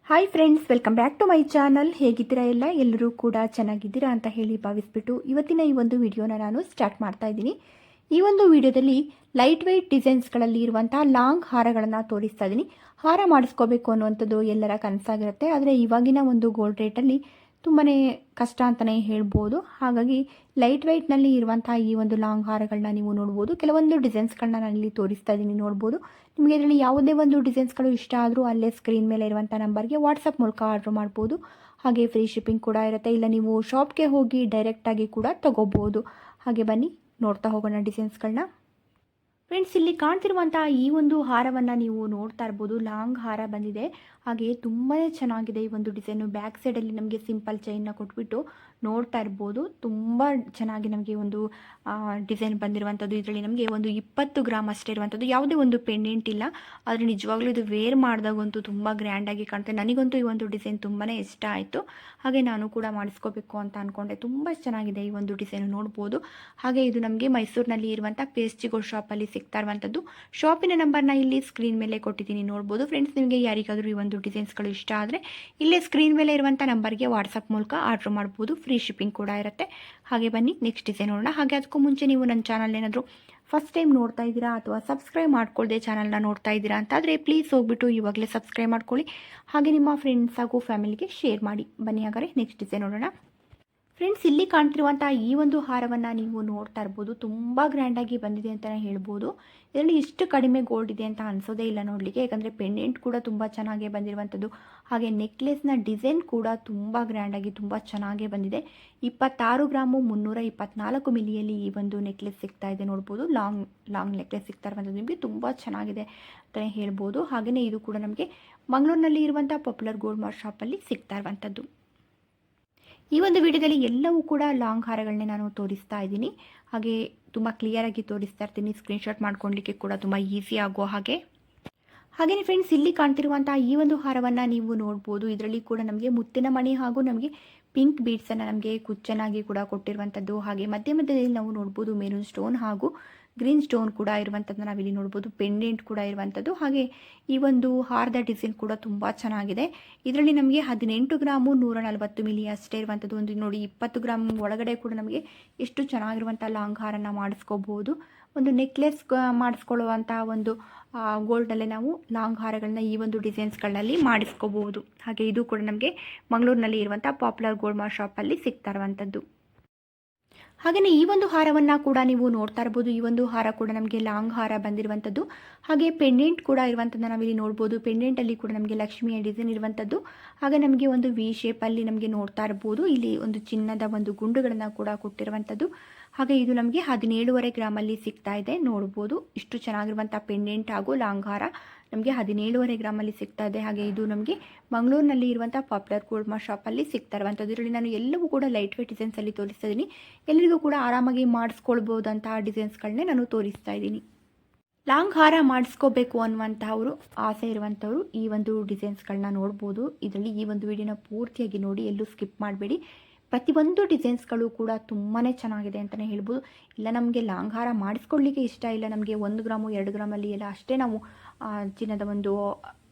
Hi friends, welcome back to my channel. ಹೇಗಿದ್ದೀರಾ ಎಲ್ಲರೂ ಕೂಡ ಚೆನ್ನಾಗಿದ್ದೀರಾ ಅಂತ ಹೇಳಿ ಭಾವಿಸ್ಬಿಟ್ಟು ಇವತ್ತಿನ ಈ ಒಂದು ವಿಡಿಯೋನ ನಾನು ಸ್ಟಾರ್ಟ್ ಮಾಡ್ತಾ ಇದ್ದೀನಿ. ಈ ಒಂದು ವಿಡಿಯೋದಲ್ಲಿ ಲೈಟ್ ವೆಯ್ಟ್ ಡಿಸೈನ್ಸ್ಗಳಲ್ಲಿ ಇರುವಂತಹ ಲಾಂಗ್ ಹಾರಗಳನ್ನು ತೋರಿಸ್ತಾ ಇದ್ದೀನಿ. ಹಾರ ಮಾಡಿಸ್ಕೋಬೇಕು ಅನ್ನುವಂಥದ್ದು ಎಲ್ಲರ ಕನಸಾಗಿರುತ್ತೆ. ಆದರೆ ಇವಾಗಿನ ಒಂದು ಗೋಲ್ಡ್ ರೇಟಲ್ಲಿ ತುಂಬಾ ಕಷ್ಟ ಅಂತಲೇ ಹೇಳ್ಬೋದು. ಹಾಗಾಗಿ ಲೈಟ್ ವೆಯ್ಟ್ನಲ್ಲಿ ಇರುವಂಥ ಈ ಒಂದು ಲಾಂಗ್ ಹಾರಗಳನ್ನ ನೀವು ನೋಡ್ಬೋದು. ಕೆಲವೊಂದು ಡಿಸೈನ್ಸ್ಗಳನ್ನ ನಾನಿಲ್ಲಿ ತೋರಿಸ್ತಾ ಇದ್ದೀನಿ, ನೋಡ್ಬೋದು. ನಿಮಗೆ ಇದರಲ್ಲಿ ಯಾವುದೇ ಒಂದು ಡಿಸೈನ್ಸ್ಗಳು ಇಷ್ಟ ಆದರೂ ಅಲ್ಲೇ ಸ್ಕ್ರೀನ್ ಮೇಲೆ ಇರುವಂಥ ನಂಬರ್ಗೆ ವಾಟ್ಸಪ್ ಮೂಲಕ ಆರ್ಡ್ರ್ ಮಾಡ್ಬೋದು. ಹಾಗೆ ಫ್ರೀ ಶಿಪ್ಪಿಂಗ್ ಕೂಡ ಇರುತ್ತೆ. ಇಲ್ಲ ನೀವು ಶಾಪ್ಗೆ ಹೋಗಿ ಡೈರೆಕ್ಟಾಗಿ ಕೂಡ ತೊಗೋಬೋದು. ಹಾಗೆ ಬನ್ನಿ ನೋಡ್ತಾ ಹೋಗೋಣ ಡಿಸೈನ್ಸ್ಗಳನ್ನ. ಫ್ರೆಂಡ್ಸ್, ಇಲ್ಲಿ ಕಾಣ್ತಿರುವಂಥ ಈ ಒಂದು ಹಾರವನ್ನು ನೀವು ನೋಡ್ತಾ ಇರ್ಬೋದು. ಲಾಂಗ್ ಹಾರ ಬಂದಿದೆ. ಹಾಗೆ ತುಂಬಾ ಚೆನ್ನಾಗಿದೆ ಈ ಒಂದು ಡಿಸೈನು. ಬ್ಯಾಕ್ ಸೈಡಲ್ಲಿ ನಮಗೆ ಸಿಂಪಲ್ ಚೈನ್ನ ಕೊಟ್ಬಿಟ್ಟು ನೋಡ್ತಾ ಇರ್ಬೋದು. ತುಂಬ ಚೆನ್ನಾಗಿ ನಮಗೆ ಒಂದು ಡಿಸೈನ್ ಬಂದಿರುವಂಥದ್ದು. ಇದರಲ್ಲಿ ನಮಗೆ ಒಂದು 20 ಗ್ರಾಮ್ ಅಷ್ಟೇ ಇರುವಂಥದ್ದು. ಯಾವುದೇ ಒಂದು ಪೆಂಡೆಂಟ್ ಇಲ್ಲ. ಆದರೆ ನಿಜವಾಗ್ಲೂ ಇದು ವೇರ್ ಮಾಡಿದಾಗಂತೂ ತುಂಬ ಗ್ರ್ಯಾಂಡಾಗಿ ಕಾಣುತ್ತೆ. ನನಗಂತೂ ಈ ಒಂದು ಡಿಸೈನ್ ತುಂಬಾ ಇಷ್ಟ ಆಯಿತು. ಹಾಗೆ ನಾನು ಕೂಡ ಮಾಡಿಸ್ಕೋಬೇಕು ಅಂತ ಅಂದ್ಕೊಂಡೆ. ತುಂಬ ಚೆನ್ನಾಗಿದೆ ಈ ಒಂದು ಡಿಸೈನ್, ನೋಡ್ಬೋದು. ಹಾಗೆ ಇದು ನಮಗೆ ಮೈಸೂರಿನಲ್ಲಿ ಇರುವಂಥ ಪೇಸ್ಟಿಗೋ ಶಾಪಲ್ಲಿ ಸಿಗ್ತಾ ಇರುವಂಥದ್ದು. ಶಾಪಿನ ನಂಬರ್ನ ಇಲ್ಲಿ ಸ್ಕ್ರೀನ್ ಮೇಲೆ ಕೊಟ್ಟಿದ್ದೀನಿ, ನೋಡ್ಬೋದು. ಫ್ರೆಂಡ್ಸ್, ನಿಮಗೆ ಯಾರಿಗಾದರೂ ಈ ಒಂದು ಡಿಸೈನ್ಸ್ಗಳು ಇಷ್ಟ ಆದರೆ ಇಲ್ಲೇ ಸ್ಕ್ರೀನ್ ಮೇಲೆ ಇರುವಂಥ ನಂಬರ್ಗೆ ವಾಟ್ಸಪ್ ಮೂಲಕ ಆರ್ಡ್ರ್ ಮಾಡ್ಬೋದು. ಫ್ರೀ ಶಿಪ್ಪಿಂಗ್ ಕೂಡ ಇರುತ್ತೆ. ಹಾಗೆ ಬನ್ನಿ ನೆಕ್ಸ್ಟ್ ಡಿಸೈನ್ ನೋಡೋಣ. ಹಾಗೆ ಅದಕ್ಕೂ ಮುಂಚೆ ನೀವು ನನ್ನ ಚಾನಲ್ ಏನಾದರೂ ಫಸ್ಟ್ ಟೈಮ್ ನೋಡ್ತಾ ಇದ್ದೀರಾ ಅಥವಾ ಸಬ್ಸ್ಕ್ರೈಬ್ ಮಾಡ್ಕೊಳ್ಳದೆ ಚಾನಲ್ನ ನೋಡ್ತಾ ಇದ್ದೀರಾ ಅಂತಾದರೆ ಪ್ಲೀಸ್ ಹೋಗ್ಬಿಟ್ಟು ಇವಾಗಲೇ ಸಬ್ಸ್ಕ್ರೈಬ್ ಮಾಡ್ಕೊಳ್ಳಿ. ಹಾಗೆ ನಿಮ್ಮ ಫ್ರೆಂಡ್ಸ್ ಹಾಗೂ ಫ್ಯಾಮಿಲಿಗೆ ಶೇರ್ ಮಾಡಿ. ಬನ್ನಿ ಹಾಗಾದರೆ ನೆಕ್ಸ್ಟ್ ಡಿಸೈನ್ ನೋಡೋಣ. ಫ್ರೆಂಡ್ಸ್, ಇಲ್ಲಿ ಕಾಣ್ತಿರುವಂಥ ಈ ಒಂದು ಹಾರವನ್ನು ನೀವು ನೋಡ್ತಾ ಇರ್ಬೋದು. ತುಂಬ ಗ್ರ್ಯಾಂಡಾಗಿ ಬಂದಿದೆ ಅಂತಲೇ ಹೇಳ್ಬೋದು. ಇದರಲ್ಲಿ ಇಷ್ಟು ಕಡಿಮೆ ಗೋಲ್ಡ್ ಇದೆ ಅಂತ ಅನಿಸೋದೇ ಇಲ್ಲ ನೋಡಲಿಕ್ಕೆ. ಯಾಕಂದರೆ ಪೆಂಡೆಂಟ್ ಕೂಡ ತುಂಬ ಚೆನ್ನಾಗೇ ಬಂದಿರುವಂಥದ್ದು. ಹಾಗೆ ನೆಕ್ಲೆಸ್ನ ಡಿಸೈನ್ ಕೂಡ ತುಂಬ ಗ್ರ್ಯಾಂಡಾಗಿ ತುಂಬ ಚೆನ್ನಾಗೇ ಬಂದಿದೆ. 26 ಗ್ರಾಮು 324 ಮಿಲಿಯಲ್ಲಿ ಈ ಒಂದು ನೆಕ್ಲೆಸ್ ಸಿಗ್ತಾ ಇದೆ, ನೋಡ್ಬೋದು. ಲಾಂಗ್ ನೆಕ್ಲೆಸ್ ಸಿಗ್ತಾ ಇರುವಂಥದ್ದು ನಿಮಗೆ ತುಂಬ ಚೆನ್ನಾಗಿದೆ ಅಂತಲೇ ಹೇಳ್ಬೋದು. ಹಾಗೆಯೇ ಇದು ಕೂಡ ನಮಗೆ ಮಂಗಳೂರಿನಲ್ಲಿ ಇರುವಂಥ ಪಾಪ್ಯುಲರ್ ಗೋಲ್ಡ್ ಮಾರ್ಟ್ ಶಾಪಲ್ಲಿ ಸಿಗ್ತಾ ಇರುವಂಥದ್ದು. ಈ ಒಂದು ವಿಡಿಯೋದಲ್ಲಿ ಎಲ್ಲವೂ ಕೂಡ ಲಾಂಗ್ ಹಾರಗಳನ್ನೇ ನಾನು ತೋರಿಸ್ತಾ ಇದ್ದೀನಿ. ಹಾಗೆ ತುಂಬ ಕ್ಲಿಯರಾಗಿ ತೋರಿಸ್ತಾ ಇರ್ತೀನಿ. ಸ್ಕ್ರೀನ್ಶಾಟ್ ಮಾಡ್ಕೊಳ್ಳಿಕ್ಕೆ ಕೂಡ ತುಂಬ ಈಸಿ ಆಗೋ ಹಾಗೆಯೇ ಫ್ರೆಂಡ್ಸ್, ಇಲ್ಲಿ ಕಾಣ್ತಿರುವಂಥ ಈ ಒಂದು ಹಾರವನ್ನು ನೀವು ನೋಡ್ಬೋದು. ಇದರಲ್ಲಿ ಕೂಡ ನಮಗೆ ಮುತ್ತಿನ ಮಣಿ ಹಾಗೂ ನಮಗೆ ಪಿಂಕ್ ಬೀಡ್ಸನ್ನು ನಮಗೆ ಕುಚ್ಚನಾಗಿ ಕೂಡ ಕೊಟ್ಟಿರುವಂಥದ್ದು. ಹಾಗೆ ಮಧ್ಯದಲ್ಲಿ ನಾವು ನೋಡ್ಬೋದು ಮೆರೂನ್ ಸ್ಟೋನ್ ಹಾಗೂ ಗ್ರೀನ್ ಸ್ಟೋನ್ ಕೂಡ ಇರುವಂಥದ್ದನ್ನು ನಾವಿಲ್ಲಿ ನೋಡ್ಬೋದು. ಪೆಂಡೆಂಟ್ ಕೂಡ ಇರುವಂಥದ್ದು. ಹಾಗೆ ಈ ಒಂದು ಹಾರದ ಡಿಸೈನ್ ಕೂಡ ತುಂಬ ಚೆನ್ನಾಗಿದೆ. ಇದರಲ್ಲಿ ನಮಗೆ 18 ಗ್ರಾಮು 140 ಮಿಲಿ ಅಷ್ಟೇ ಇರುವಂಥದ್ದು. ಒಂದು ನೋಡಿ 20 ಗ್ರಾಮ್ ಒಳಗಡೆ ಕೂಡ ನಮಗೆ ಎಷ್ಟು ಚೆನ್ನಾಗಿರುವಂಥ ಲಾಂಗ್ ಹಾರನ್ನು ಮಾಡಿಸ್ಕೋಬಹುದು. ಒಂದು ನೆಕ್ಲೆಸ್ ಮಾಡಿಸ್ಕೊಳ್ಳುವಂಥ ಒಂದು ಗೋಲ್ಡಲ್ಲೇ ನಾವು ಲಾಂಗ್ ಹಾರಗಳನ್ನ ಈ ಒಂದು ಡಿಸೈನ್ಸ್ಗಳಲ್ಲಿ ಮಾಡಿಸ್ಕೋಬಹುದು. ಹಾಗೆ ಇದು ಕೂಡ ನಮಗೆ ಮಂಗಳೂರಿನಲ್ಲಿ ಇರುವಂಥ ಪಾಪ್ಯುಲರ್ ಗೋಲ್ಡ್ ಮಾರ್ಟ್ ಶಾಪಲ್ಲಿ ಸಿಗ್ತಾ ಇರುವಂಥದ್ದು. ಹಾಗೆಯೇ ಈ ಒಂದು ಹಾರವನ್ನು ಕೂಡ ನೀವು ನೋಡ್ತಾ ಇರ್ಬೋದು. ಈ ಒಂದು ಹಾರ ಕೂಡ ನಮಗೆ ಲಾಂಗ್ ಹಾರ ಬಂದಿರುವಂಥದ್ದು. ಹಾಗೆ ಪೆಂಡೆಂಟ್ ಕೂಡ ಇರುವಂಥದ್ದು ನಾವಿಲ್ಲಿ ನೋಡ್ಬೋದು. ಪೆಂಡೆಂಟಲ್ಲಿ ಕೂಡ ನಮಗೆ ಲಕ್ಷ್ಮಿಯ ಡಿಸೈನ್ ಇರುವಂಥದ್ದು. ಹಾಗೆ ನಮಗೆ ಒಂದು ವಿ ಶೇಪಲ್ಲಿ ನಮಗೆ ನೋಡ್ತಾ ಇರ್ಬೋದು. ಇಲ್ಲಿ ಒಂದು ಚಿನ್ನದ ಒಂದು ಗುಂಡುಗಳನ್ನು ಕೂಡ ಕೊಟ್ಟಿರುವಂಥದ್ದು. ಹಾಗೆ ಇದು ನಮಗೆ 17.5 ಗ್ರಾಮಲ್ಲಿ ಸಿಗ್ತಾ ಇದೆ, ನೋಡ್ಬೋದು. ಇಷ್ಟು ಚೆನ್ನಾಗಿರುವಂಥ ಪೆಂಡೆಂಟ್ ಹಾಗೂ ಲಾಂಗ್ ಹಾರ ನಮಗೆ 17.5 ಗ್ರಾಮಲ್ಲಿ ಸಿಗ್ತಾ ಇದೆ. ಹಾಗೆ ಇದು ನಮಗೆ ಮಂಗಳೂರಿನಲ್ಲಿ ಇರುವಂಥ ಪಾಪ್ಯುಲರ್ ಗೋಲ್ಡ್ ಮಾರ್ಟ್ ಶಾಪಲ್ಲಿ ಸಿಗ್ತಾ ಇರುವಂಥದ್ದು. ಇದರಲ್ಲಿ ನಾನು ಎಲ್ಲವೂ ಕೂಡ ಲೈಟ್ ವೇಟ್ ಡಿಸೈನ್ಸಲ್ಲಿ ತೋರಿಸ್ತಾ ಇದ್ದೀನಿ. ಎಲ್ಲರಿಗೂ ಕೂಡ ಆರಾಮಾಗಿ ಮಾಡಿಸ್ಕೊಳ್ಬೋದಂತಹ ಡಿಸೈನ್ಸ್ಗಳನ್ನೇ ನಾನು ತೋರಿಸ್ತಾ ಇದ್ದೀನಿ. ಲಾಂಗ್ ಹಾರ ಮಾಡಿಸ್ಕೋಬೇಕು ಅನ್ನುವಂಥವ್ರು, ಆಸೆ ಇರುವಂಥವ್ರು ಈ ಒಂದು ಡಿಸೈನ್ಸ್ಗಳನ್ನ ನೋಡ್ಬೋದು. ಇದರಲ್ಲಿ ಈ ಒಂದು ವಿಡಿಯೋನ ಪೂರ್ತಿಯಾಗಿ ನೋಡಿ, ಎಲ್ಲೂ ಸ್ಕಿಪ್ ಮಾಡಬೇಡಿ. ಪ್ರತಿಯೊಂದು ಡಿಸೈನ್ಸ್ಗಳು ಕೂಡ ತುಂಬಾ ಚೆನ್ನಾಗಿದೆ ಅಂತಲೇ ಹೇಳ್ಬೋದು. ಇಲ್ಲ ನಮಗೆ ಲಾಂಗ್ ಹಾರ ಮಾಡಿಸ್ಕೊಳ್ಳಿಕ್ಕೆ ಇಷ್ಟ ಇಲ್ಲ, ನಮಗೆ 1 ಗ್ರಾಮು 2 ಗ್ರಾಮಲ್ಲಿ ಎಲ್ಲ ಅಷ್ಟೇ ನಾವು ಚಿನ್ನದ ಒಂದು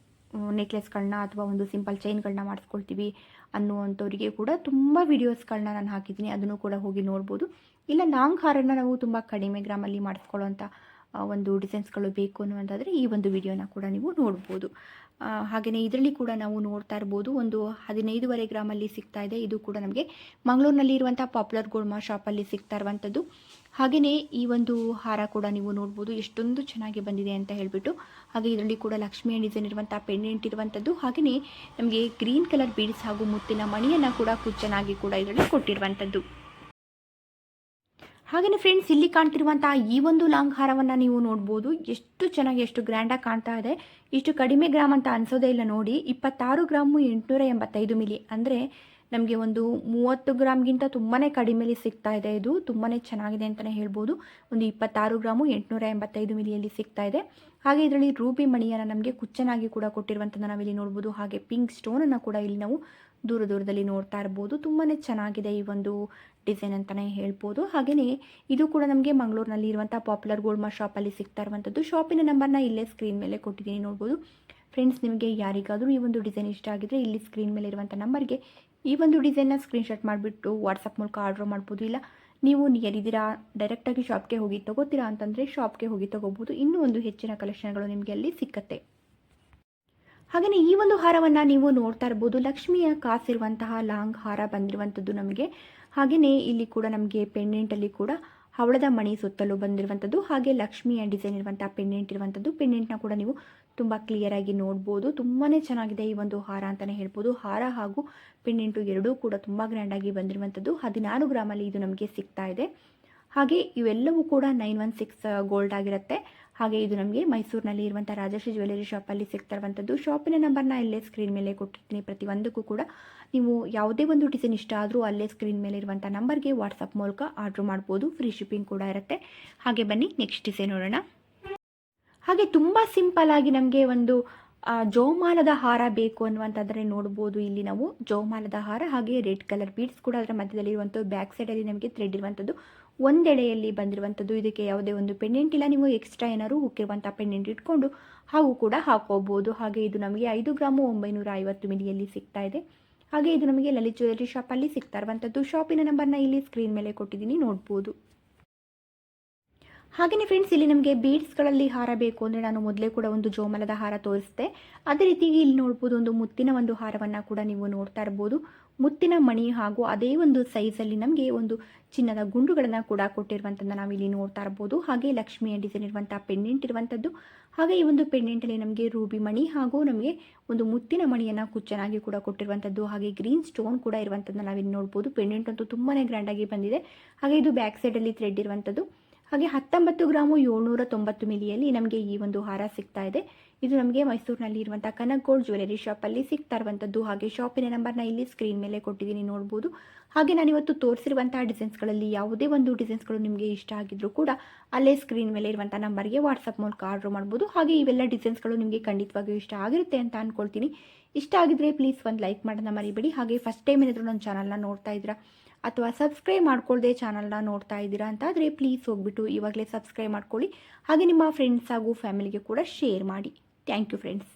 ನೆಕ್ಲೆಸ್ಗಳನ್ನ ಅಥವಾ ಒಂದು ಸಿಂಪಲ್ ಚೈನ್ಗಳನ್ನ ಮಾಡಿಸ್ಕೊಳ್ತೀವಿ ಅನ್ನುವಂಥವರಿಗೆ ಕೂಡ ತುಂಬ ವೀಡಿಯೋಸ್ಗಳನ್ನ ನಾನು ಹಾಕಿದ್ದೀನಿ, ಅದನ್ನು ಕೂಡ ಹೋಗಿ ನೋಡ್ಬೋದು. ಇಲ್ಲ ಲಾಂಗ್ ಹಾರನ ನಾವು ತುಂಬ ಕಡಿಮೆ ಗ್ರಾಮಲ್ಲಿ ಮಾಡಿಸ್ಕೊಳ್ಳೋವಂಥ ಒಂದು ಡಿಸೈನ್ಸ್ಗಳು ಬೇಕು ಅನ್ನುವಂಥದ್ದರೆ ಈ ಒಂದು ವಿಡಿಯೋನ ಕೂಡ ನೀವು ನೋಡ್ಬೋದು. ಹಾಗೆಯೇ ಇದರಲ್ಲಿ ಕೂಡ ನಾವು ನೋಡ್ತಾ ಇರ್ಬೋದು ಒಂದು 15.5 ಗ್ರಾಮಲ್ಲಿ ಸಿಗ್ತಾ ಇದೆ. ಇದು ಕೂಡ ನಮಗೆ ಮಂಗಳೂರಿನಲ್ಲಿ ಇರುವಂಥ ಪಾಪ್ಯುಲರ್ ಗೋಲ್ಡ್ ಮಾರ್ಟ್ ಶಾಪಲ್ಲಿ ಸಿಗ್ತಾ ಇರುವಂಥದ್ದು. ಹಾಗೆಯೇ ಈ ಒಂದು ಹಾರ ಕೂಡ ನೀವು ನೋಡ್ಬೋದು ಎಷ್ಟೊಂದು ಚೆನ್ನಾಗಿ ಬಂದಿದೆ ಅಂತ ಹೇಳಿಬಿಟ್ಟು. ಹಾಗೆ ಇದರಲ್ಲಿ ಕೂಡ ಲಕ್ಷ್ಮಿಯ ಡಿಸೈನ್ ಇರುವಂಥ ಪೆಂಡೆಂಟ್ ಇರುವಂಥದ್ದು. ಹಾಗೆಯೇ ನಮಗೆ ಗ್ರೀನ್ ಕಲರ್ ಬೀಡ್ಸ್ ಹಾಗೂ ಮುತ್ತಿನ ಮಣಿಯನ್ನು ಕೂಡ ಕುಚ್ಚನಾಗಿ ಕೂಡ ಇದರಲ್ಲಿ ಕೊಟ್ಟಿರುವಂಥದ್ದು. ಹಾಗೆಯೇ ಫ್ರೆಂಡ್ಸ್, ಇಲ್ಲಿ ಕಾಣ್ತಿರುವಂಥ ಈ ಒಂದು ಲಾಂಗ್ ಹಾರವನ್ನು ನೀವು ನೋಡ್ಬೋದು. ಎಷ್ಟು ಚೆನ್ನಾಗಿ ಎಷ್ಟು ಗ್ರ್ಯಾಂಡಾಗಿ ಕಾಣ್ತಾ ಇದೆ. ಇಷ್ಟು ಕಡಿಮೆ ಗ್ರಾಮ್ ಅಂತ ಅನಿಸೋದೇ ಇಲ್ಲ ನೋಡಿ. 26 ಗ್ರಾಮು 885 ಮಿಲಿ ಅಂದರೆ ನಮಗೆ ಒಂದು 30 ಗ್ರಾಮ್ಗಿಂತ ತುಂಬಾ ಕಡಿಮೆಲಿ ಸಿಗ್ತಾ ಇದೆ. ಇದು ತುಂಬಾ ಚೆನ್ನಾಗಿದೆ ಅಂತಲೇ ಹೇಳ್ಬೋದು. ಒಂದು 26 ಗ್ರಾಮು 885 ಮಿಲಿಯಲ್ಲಿ ಸಿಗ್ತಾ ಇದೆ. ಹಾಗೆ ಇದರಲ್ಲಿ ರೂಬಿ ಮಣಿಯನ್ನು ನಮಗೆ ಕುಚ್ಚನಾಗಿ ಕೂಡ ಕೊಟ್ಟಿರುವಂಥದ್ದು ನಾವಿಲ್ಲಿ ನೋಡ್ಬೋದು. ಹಾಗೆ ಪಿಂಕ್ ಸ್ಟೋನನ್ನು ಕೂಡ ಇಲ್ಲಿ ನಾವು ದೂರದಲ್ಲಿ ನೋಡ್ತಾ ಇರ್ಬೋದು. ತುಂಬಾ ಚೆನ್ನಾಗಿದೆ ಈ ಒಂದು ಡಿಸೈನ್ ಅಂತಲೇ ಹೇಳ್ಬೋದು. ಹಾಗೆಯೇ ಇದು ಕೂಡ ನಮಗೆ ಮಂಗಳೂರಿನಲ್ಲಿ ಇರುವಂಥ ಪಾಪ್ಯುಲರ್ ಗೋಲ್ಡ್ ಮಾರ್ಟ್ ಶಾಪಲ್ಲಿ ಸಿಗ್ತಾ ಇರುವಂಥದ್ದು. ಶಾಪಿನ ನಂಬರ್ನ ಇಲ್ಲೇ ಸ್ಕ್ರೀನ್ ಮೇಲೆ ಕೊಟ್ಟಿದ್ದೀನಿ, ನೋಡ್ಬೋದು. ಫ್ರೆಂಡ್ಸ್, ನಿಮಗೆ ಯಾರಿಗಾದರೂ ಈ ಒಂದು ಡಿಸೈನ್ ಇಷ್ಟ ಆಗಿದ್ರೆ ಇಲ್ಲಿ ಸ್ಕ್ರೀನ್ ಮೇಲೆ ಇರುವಂಥ ನಂಬರ್ಗೆ ಈ ಒಂದು ಡಿಸೈನ್ನ ಸ್ಕ್ರೀನ್ಶಾಟ್ ಮಾಡಿಬಿಟ್ಟು ವಾಟ್ಸಪ್ ಮೂಲಕ ಆರ್ಡ್ರ್ ಮಾಡ್ಬೋದು. ಇಲ್ಲ ನೀವು ನಿಯರ್ ಇದ್ದೀರಾ, ಡೈರೆಕ್ಟಾಗಿ ಶಾಪ್ಗೆ ಹೋಗಿ ತೊಗೋತೀರಾ ಅಂತಂದರೆ ಶಾಪ್ಗೆ ಹೋಗಿ ತೊಗೋಬೋದು. ಇನ್ನೂ ಒಂದು ಹೆಚ್ಚಿನ ಕಲೆಕ್ಷನ್ಗಳು ನಿಮಗೆ ಅಲ್ಲಿ ಸಿಕ್ಕತ್ತೆ. ಹಾಗೆಯೇ ಈ ಒಂದು ಹಾರವನ್ನು ನೀವು ನೋಡ್ತಾ ಇರ್ಬೋದು, ಲಕ್ಷ್ಮಿಯ ಕಾಸಿರುವಂತಹ ಲಾಂಗ್ ಹಾರ ಬಂದಿರುವಂಥದ್ದು ನಮಗೆ. ಹಾಗೆಯೇ ಇಲ್ಲಿ ಕೂಡ ನಮಗೆ ಪೆಂಡೆಂಟಲ್ಲಿ ಕೂಡ ಹವಳದ ಮಣಿ ಸುತ್ತಲೂ ಬಂದಿರುವಂಥದ್ದು, ಹಾಗೆ ಲಕ್ಷ್ಮಿಯ ಡಿಸೈನ್ ಇರುವಂಥ ಪೆಂಡೆಂಟ್ ಇರುವಂಥದ್ದು. ಪೆಂಡೆಂಟ್ನ ಕೂಡ ನೀವು ತುಂಬ ಕ್ಲಿಯರಾಗಿ ನೋಡ್ಬೋದು. ತುಂಬಾ ಚೆನ್ನಾಗಿದೆ ಈ ಒಂದು ಹಾರ ಅಂತಲೇ ಹೇಳ್ಬೋದು. ಹಾರ ಹಾಗೂ ಪೆಂಡೆಂಟು ಎರಡೂ ಕೂಡ ತುಂಬ ಗ್ರ್ಯಾಂಡಾಗಿ ಬಂದಿರುವಂಥದ್ದು. 16 ಗ್ರಾಮಲ್ಲಿ ಇದು ನಮಗೆ ಸಿಗ್ತಾ ಇದೆ. ಹಾಗೆ ಇವೆಲ್ಲವೂ ಕೂಡ 916 ಗೋಲ್ಡ್ ಆಗಿರುತ್ತೆ. ಹಾಗೆ ಇದು ನಮಗೆ ಮೈಸೂರಿನಲ್ಲಿ ಇರುವಂಥ ರಾಜಶ್ರೀ ಜ್ಯುವೆಲರಿ ಶಾಪಲ್ಲಿ ಸಿಗ್ತಾ ಇರುವಂಥದ್ದು. ಶಾಪಿನ ನಂಬರ್ನ ಇಲ್ಲೇ ಸ್ಕ್ರೀನ್ ಮೇಲೆ ಕೊಟ್ಟಿರ್ತೀನಿ. ಪ್ರತಿಯೊಂದಕ್ಕೂ ಕೂಡ ನೀವು ಯಾವುದೇ ಒಂದು ಡಿಸೈನ್ ಇಷ್ಟ ಆದರೂ ಅಲ್ಲೇ ಸ್ಕ್ರೀನ್ ಮೇಲೆ ಇರುವಂಥ ನಂಬರ್ಗೆ ವಾಟ್ಸಪ್ ಮೂಲಕ ಆರ್ಡ್ರ್ ಮಾಡ್ಬೋದು. ಫ್ರೀ ಶಿಪ್ಪಿಂಗ್ ಕೂಡ ಇರುತ್ತೆ. ಹಾಗೆ ಬನ್ನಿ ನೆಕ್ಸ್ಟ್ ಡಿಸೈನ್ ನೋಡೋಣ. ಹಾಗೆ ತುಂಬ ಸಿಂಪಲ್ ಆಗಿ ನಮಗೆ ಒಂದು ಜೋಮಾಲದ ಹಾರ ಬೇಕು ಅನ್ನುವಂಥದ್ದರೆ ನೋಡ್ಬೋದು. ಇಲ್ಲಿ ನಾವು ಜೋಮಾಲದ ಹಾರ ಹಾಗೆ ರೆಡ್ ಕಲರ್ ಬೀಡ್ಸ್ ಕೂಡ ಅದರ ಮಧ್ಯದಲ್ಲಿ ಇರುವಂಥದ್ದು. ಬ್ಯಾಕ್ ಸೈಡಲ್ಲಿ ನಮಗೆ ಥ್ರೆಡ್ ಇರುವಂಥದ್ದು ಒಂದೆಡೆಯಲ್ಲಿ ಬಂದಿರುವಂಥದ್ದು. ಇದಕ್ಕೆ ಯಾವುದೇ ಒಂದು ಪೆಂಡೆಂಟ್ ಇಲ್ಲ. ನೀವು ಎಕ್ಸ್ಟ್ರಾ ಏನಾದ್ರು ಉಕ್ಕಿರುವಂಥ ಪೆಂಡೆಂಟ್ ಇಟ್ಕೊಂಡು ಹಾಗೂ ಕೂಡ ಹಾಕೋಬೋದು. ಹಾಗೆ ಇದು ನಮಗೆ 5 ಗ್ರಾಮು 950 ಮಿಲಿಯಲ್ಲಿ ಸಿಗ್ತಾ ಇದೆ. ಹಾಗೆ ಇದು ನಮಗೆ ಲಲಿತ್ ಜ್ಯುವೆಲರಿ ಶಾಪಲ್ಲಿ ಸಿಗ್ತಾ ಇರುವಂಥದ್ದು. ಶಾಪಿನ ನಂಬರ್ನ ಇಲ್ಲಿ ಸ್ಕ್ರೀನ್ ಮೇಲೆ ಕೊಟ್ಟಿದ್ದೀನಿ, ನೋಡ್ಬೋದು. ಹಾಗೆಯೇ ಫ್ರೆಂಡ್ಸ್, ಇಲ್ಲಿ ನಮಗೆ ಬೀಡ್ಸ್ಗಳಲ್ಲಿ ಹಾರ ಬೇಕು ಅಂದರೆ ನಾನು ಮೊದಲೇ ಕೂಡ ಒಂದು ಜೋಮಲದ ಹಾರ ತೋರಿಸಿದೆ. ಅದೇ ರೀತಿಯಾಗಿ ಇಲ್ಲಿ ನೋಡ್ಬೋದು ಒಂದು ಮುತ್ತಿನ ಒಂದು ಹಾರವನ್ನು ಕೂಡ ನೀವು ನೋಡ್ತಾ ಇರ್ಬೋದು. ಮುತ್ತಿನ ಮಣಿ ಹಾಗೂ ಅದೇ ಒಂದು ಸೈಜಲ್ಲಿ ನಮಗೆ ಒಂದು ಚಿನ್ನದ ಗುಂಡುಗಳನ್ನು ಕೂಡ ಕೊಟ್ಟಿರುವಂಥದ್ದು ನಾವಿಲ್ಲಿ ನೋಡ್ತಾ ಇರ್ಬೋದು. ಹಾಗೆ ಲಕ್ಷ್ಮಿಯ ಡಿಸೈನ್ ಇರುವಂಥ ಪೆಂಡೆಂಟ್ ಇರುವಂಥದ್ದು. ಹಾಗೆ ಈ ಒಂದು ಪೆಂಡೆಂಟಲ್ಲಿ ನಮಗೆ ರೂಬಿ ಮಣಿ ಹಾಗೂ ನಮಗೆ ಒಂದು ಮುತ್ತಿನ ಮಣಿಯನ್ನು ಕುಚ್ಚನಾಗಿ ಕೂಡ ಕೊಟ್ಟಿರುವಂಥದ್ದು. ಹಾಗೆ ಗ್ರೀನ್ ಸ್ಟೋನ್ ಕೂಡ ಇರುವಂಥದ್ದನ್ನ ನಾವಿಲ್ಲಿ ನೋಡ್ಬೋದು. ಪೆಂಡೆಂಟ್ ಅಂತೂ ತುಂಬಾ ಗ್ರ್ಯಾಂಡಾಗಿ ಬಂದಿದೆ. ಹಾಗೆ ಇದು ಬ್ಯಾಕ್ ಸೈಡಲ್ಲಿ ಥ್ರೆಡ್ ಇರುವಂಥದ್ದು. ಹಾಗೆ 19 ಗ್ರಾಮು 790 ಮಿಲಿಯಲ್ಲಿ ನಮಗೆ ಈ ಒಂದು ಹಾರ ಸಿಗ್ತಾ ಇದೆ. ಇದು ನಮಗೆ ಮೈಸೂರಿನಲ್ಲಿ ಇರುವಂಥ ಕನಕ್ ಗೋಲ್ಡ್ ಜ್ಯುವೆಲರಿ ಶಾಪಲ್ಲಿ ಸಿಗ್ತಾ ಇರುವಂಥದ್ದು. ಹಾಗೆ ಶಾಪಿನ ನಂಬರ್ನ ಇಲ್ಲಿ ಸ್ಕ್ರೀನ್ ಮೇಲೆ ಕೊಟ್ಟಿದ್ದೀನಿ, ನೋಡ್ಬೋದು. ಹಾಗೆ ನಾನಿವತ್ತು ತೋರಿಸಿರುವಂಥ ಡಿಸೈನ್ಸ್ಗಳಲ್ಲಿ ಯಾವುದೇ ಒಂದು ಡಿಸೈನ್ಸ್ಗಳು ನಿಮಗೆ ಇಷ್ಟ ಆಗಿದ್ರೂ ಕೂಡ ಅಲ್ಲೇ ಸ್ಕ್ರೀನ್ ಮೇಲೆ ಇರುವಂಥ ನಂಬರ್ಗೆ ವಾಟ್ಸಪ್ ಮೂಲಕ ಆರ್ಡ್ರ್ ಮಾಡ್ಬೋದು. ಹಾಗೆ ಇವೆಲ್ಲ ಡಿಸೈನ್ಸ್ಗಳು ನಿಮಗೆ ಖಂಡಿತವಾಗಿಯೂ ಇಷ್ಟ ಆಗಿರುತ್ತೆ ಅಂತ ಅಂದ್ಕೊಳ್ತೀನಿ. ಇಷ್ಟ ಆಗಿದ್ರೆ ಪ್ಲೀಸ್ ಒಂದು ಲೈಕ್ ಮಾಡೋದನ್ನ ಮರಿಬೇಡಿ. ಹಾಗೆ ಫಸ್ಟ್ ಟೈಮ್ ಏನಾದರೂ ನನ್ನ ಚಾನಲ್ನ ನೋಡ್ತಾ ಇದ್ದೀರಾ ಅಥವಾ ಸಬ್ಸ್ಕ್ರೈಬ್ ಮಾಡ್ಕೊಳ್ಳದೆ ಚಾನಲ್ನ ನೋಡ್ತಾ ಇದ್ದೀರಾ ಅಂತಾದರೆ ಪ್ಲೀಸ್ ಹೋಗ್ಬಿಟ್ಟು ಇವಾಗಲೇ ಸಬ್ಸ್ಕ್ರೈಬ್ ಮಾಡ್ಕೊಳ್ಳಿ. ಹಾಗೆ ನಿಮ್ಮ ಫ್ರೆಂಡ್ಸ್ ಹಾಗೂ ಫ್ಯಾಮಿಲಿಗೆ ಕೂಡ ಶೇರ್ ಮಾಡಿ. Thank you friends.